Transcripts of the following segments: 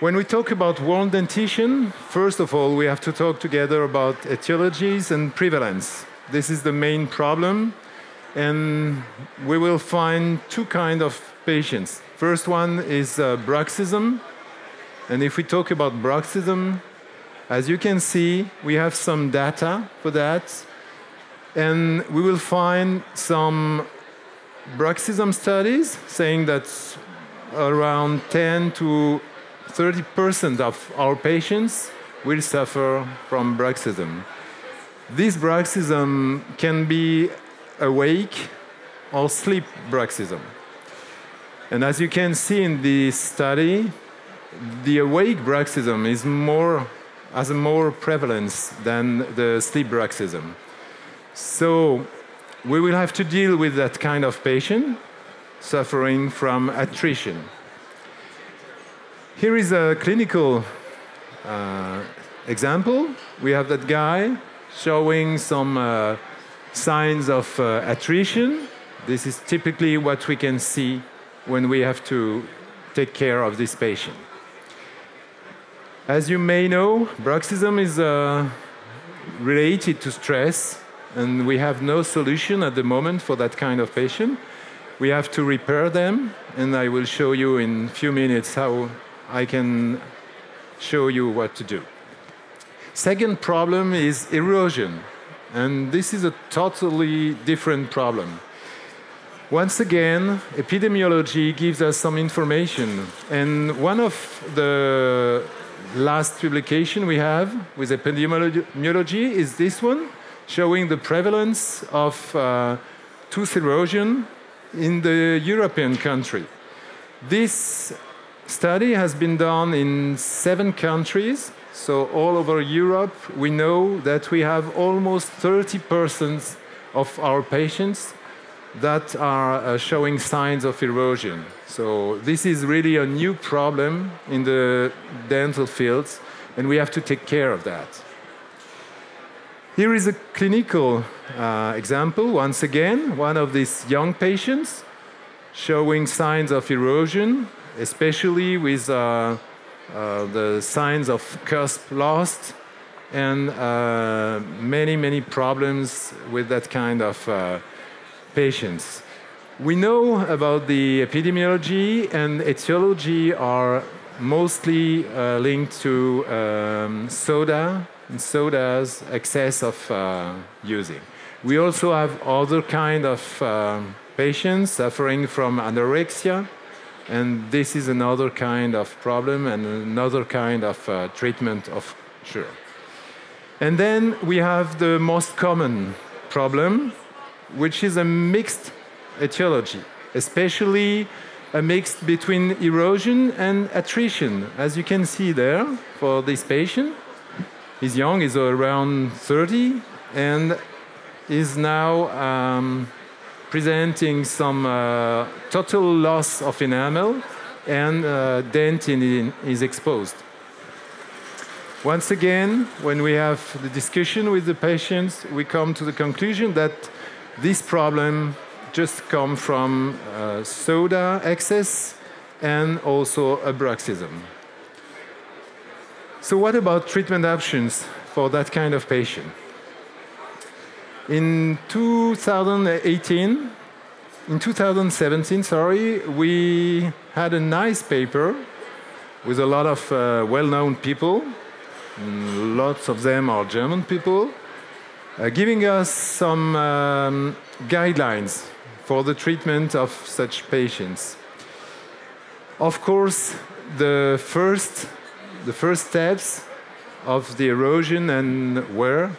When we talk about wound dentition, first of all, we have to talk together about etiologies and prevalence. This is the main problem, and we will find two kinds of patients. First one is bruxism, and if we talk about bruxism, as you can see, we have some data for that, and we will find some bruxism studies saying that around 10 to 30% of our patients will suffer from bruxism. This bruxism can be awake or sleep bruxism. And as you can see in this study, the awake bruxism has a more prevalence than the sleep bruxism. So we will have to deal with that kind of patient suffering from attrition. Here is a clinical example. We have that guy showing some signs of attrition. This is typically what we can see when we have to take care of this patient. As you may know, bruxism is related to stress, and we have no solution at the moment for that kind of patient. We have to repair them, and I will show you in a few minutes how I can show you what to do. Second problem is erosion, and this is a totally different problem. Once again, epidemiology gives us some information, and one of the last publication we have with epidemiology is this one, showing the prevalence of tooth erosion in the European country. This study has been done in 7 countries, so all over Europe. We know that we have almost 30% of our patients that are showing signs of erosion. So this is really a new problem in the dental fields, and we have to take care of that. Here is a clinical example, once again, one of these young patients showing signs of erosion, especially with the signs of cusp lost and many problems with that kind of patients. We know about the epidemiology, and etiology are mostly linked to soda and soda's excess of using. We also have other kind of patients suffering from anorexia, and this is another kind of problem and another kind of treatment of sure. And then we have the most common problem, which is a mixed etiology, especially a mix between erosion and attrition. As you can see there for this patient, he's young, he's around 30, and is now presenting some total loss of enamel, and dentin is exposed. Once again, when we have the discussion with the patients, we come to the conclusion that this problem just comes from soda excess and also a bruxism. So what about treatment options for that kind of patient? In 2017, we had a nice paper with a lot of well-known people, and lots of them are German people, giving us some guidelines for the treatment of such patients. Of course, the first steps of the erosion and wear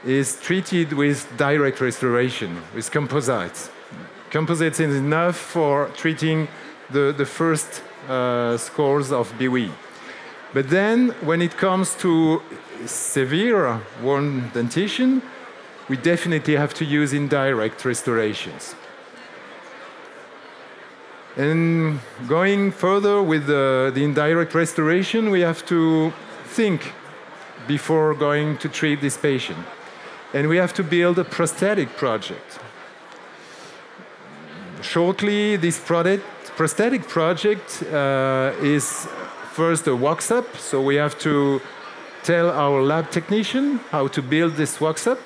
is treated with direct restoration, with composites. Composites is enough for treating the first scores of BWE. But then, when it comes to severe wound dentition, we definitely have to use indirect restorations. And going further with the indirect restoration, we have to think before going to treat this patient. And we have to build a prosthetic project. Shortly, this prosthetic project is first a wax-up, so we have to tell our lab technician how to build this wax-up.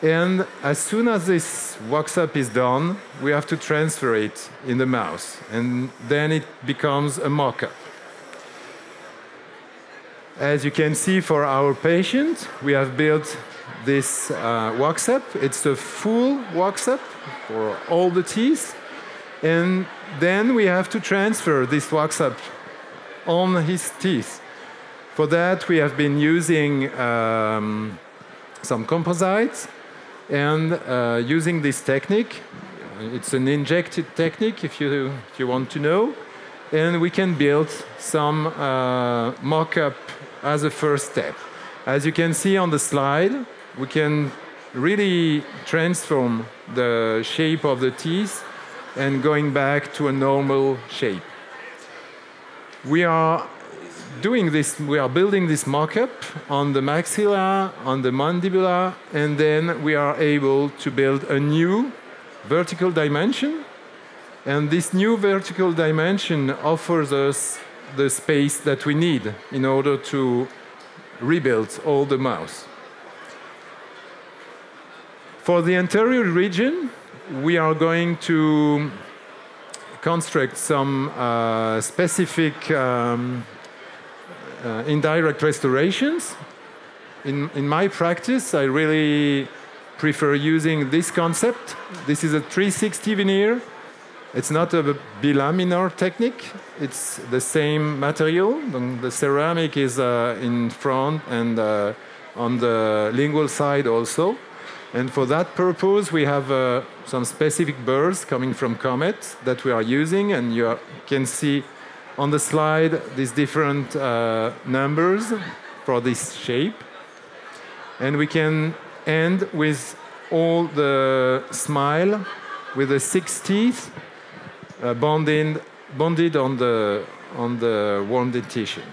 And as soon as this wax-up is done, we have to transfer it in the mouse, and then it becomes a mock-up. As you can see for our patient, we have built this wax-up. It's a full wax-up for all the teeth. And then we have to transfer this wax-up on his teeth. For that, we have been using some composites and using this technique. It's an injected technique, if you want to know. And we can build some mock-up as a first step. As you can see on the slide, we can really transform the shape of the teeth and going back to a normal shape. We are doing this, we are building this mock-up on the maxilla, on the mandibula, and then we are able to build a new vertical dimension. And this new vertical dimension offers us the space that we need in order to rebuild all the mouth. For the anterior region, we are going to construct some specific indirect restorations. In my practice, I really prefer using this concept. This is a 360 veneer. It's not a bilaminar technique. It's the same material. The ceramic is in front and on the lingual side also. And for that purpose, we have some specific burrs coming from Komet that we are using. And you can see on the slide these different numbers for this shape. And we can end with all the smile with the 6 teeth bonded on the worm dentition.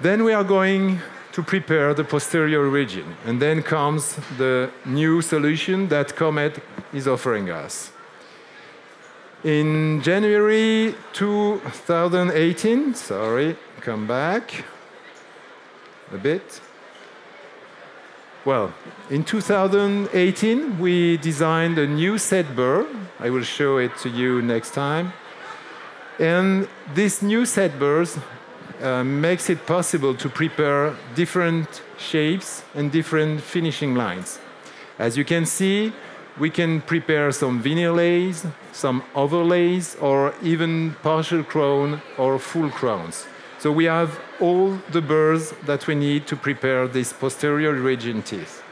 Then we are going to prepare the posterior region, and then comes the new solution that Komet is offering us. In January 2018, come back a bit. Well, in 2018, we designed a new set burr. I will show it to you next time. And this new set burrs makes it possible to prepare different shapes and different finishing lines. As you can see, we can prepare some veneerlays, some overlays, or even partial crown or full crowns. So we have all the burrs that we need to prepare this posterior region teeth.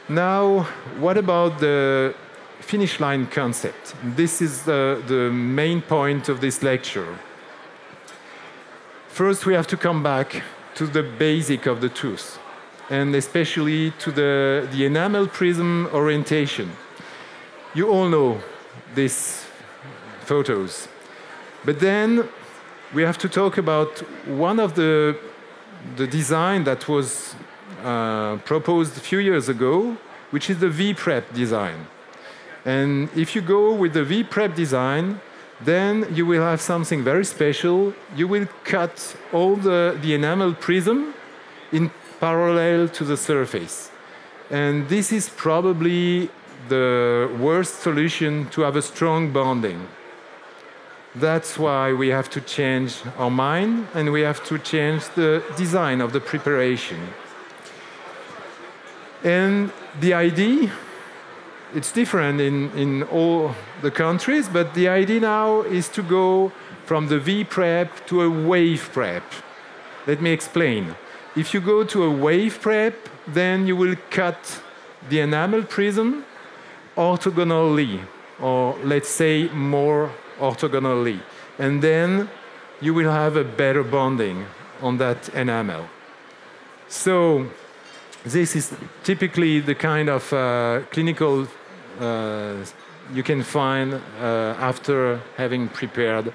Now, what about the finish line concept? This is the main point of this lecture. First, we have to come back to the basic of the tooth, and especially to the enamel prism orientation. You all know these photos. But then we have to talk about one of the design that was proposed a few years ago, which is the V-prep design. And if you go with the V-prep design, then you will have something very special. You will cut all the enamel prism in parallel to the surface. And this is probably the worst solution to have a strong bonding. That's why we have to change our mind, and we have to change the design of the preparation. And the idea, it's different in all the countries, but the idea now is to go from the V-prep to a wave prep. Let me explain. If you go to a wave prep, then you will cut the enamel prism orthogonally, or let's say more orthogonally. And then you will have a better bonding on that enamel. So this is typically the kind of clinical you can find after having prepared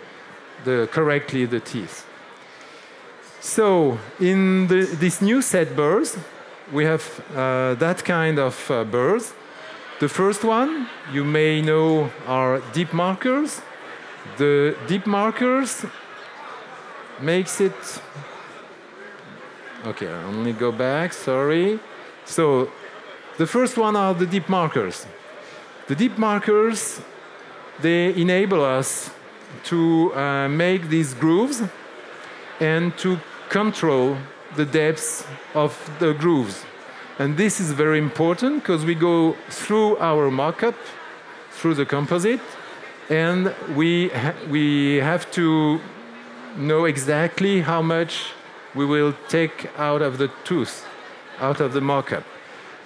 correctly the teeth. So in this new set burrs, we have that kind of burrs. The first one, you may know, are deep markers. The deep markers makes it... Okay, I'll only go back, sorry. So the first one are the deep markers. The deep markers, they enable us to make these grooves and to control the depths of the grooves. And this is very important because we go through our mock-up, through the composite, and we have to know exactly how much we will take out of the tooth, out of the mock-up.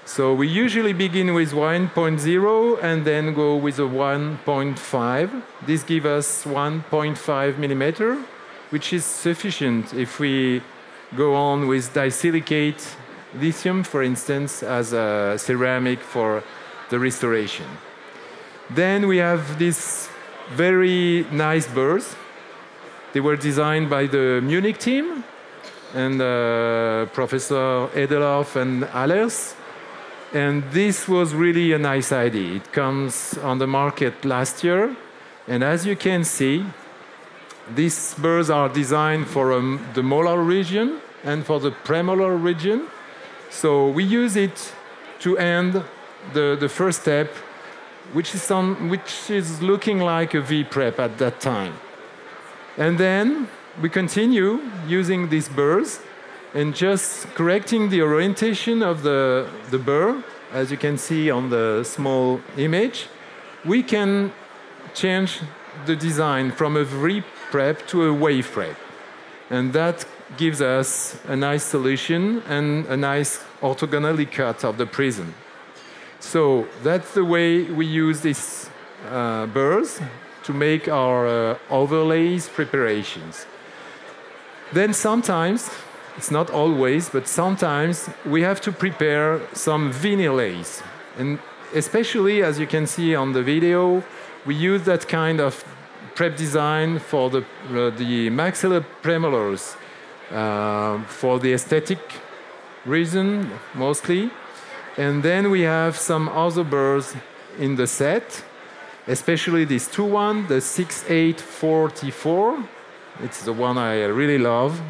So we usually begin with 1.0 and then go with a 1.5. This gives us 1.5 millimeter, which is sufficient if we go on with disilicate lithium, for instance, as a ceramic for the restoration. Then we have these very nice burrs. They were designed by the Munich team and Professor Edelhoff and Allers. And this was really a nice idea. It comes on the market last year. And as you can see, these burrs are designed for the molar region and for the premolar region. So we use it to end the first step, which is looking like a V-prep at that time. And then we continue using these burrs and just correcting the orientation of the burr, as you can see on the small image. We can change the design from a V-prep to a wave prep. And that gives us a nice solution and a nice orthogonally cut of the prism. So that's the way we use these burrs to make our overlays preparations. Then sometimes, it's not always, but sometimes we have to prepare some veneerlays. And especially, as you can see on the video, we use that kind of prep design for the maxilla premolars, for the aesthetic reason, mostly. And then we have some other burrs in the set, especially this 2-1, the 6844. It's the one I really love.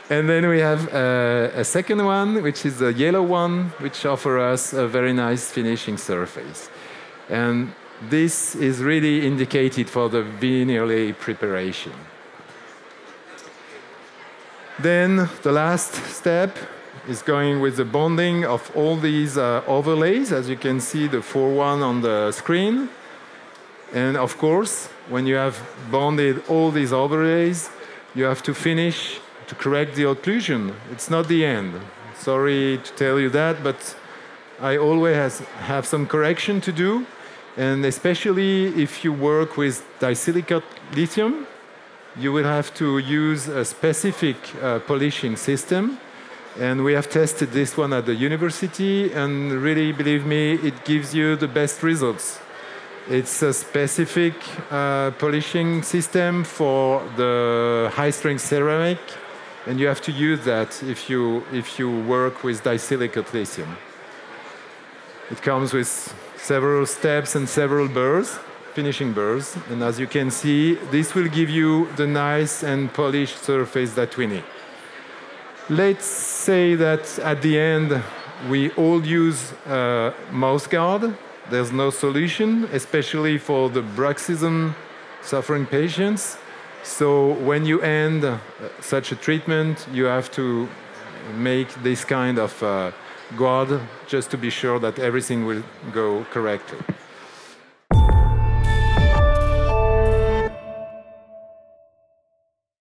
And then we have a second one, which is the yellow one, which offers us a very nice finishing surface. And this is really indicated for the veneerlay preparation. Then the last step is going with the bonding of all these overlays. As you can see, the 4-1 on the screen. And of course, when you have bonded all these overlays, you have to finish to correct the occlusion. It's not the end. Sorry to tell you that, but I always have some correction to do. And especially if you work with disilicate lithium, you will have to use a specific polishing system. And we have tested this one at the university, and really, believe me, it gives you the best results. It's a specific polishing system for the high-strength ceramic, and you have to use that if you work with disilicate lithium. It comes with several steps and several burrs, finishing burrs, and as you can see, this will give you the nice and polished surface that we need. Let's say that at the end, we all use mouth guard. There's no solution, especially for the Bruxism suffering patients. So when you end such a treatment, you have to make this kind of guard just to be sure that everything will go correctly.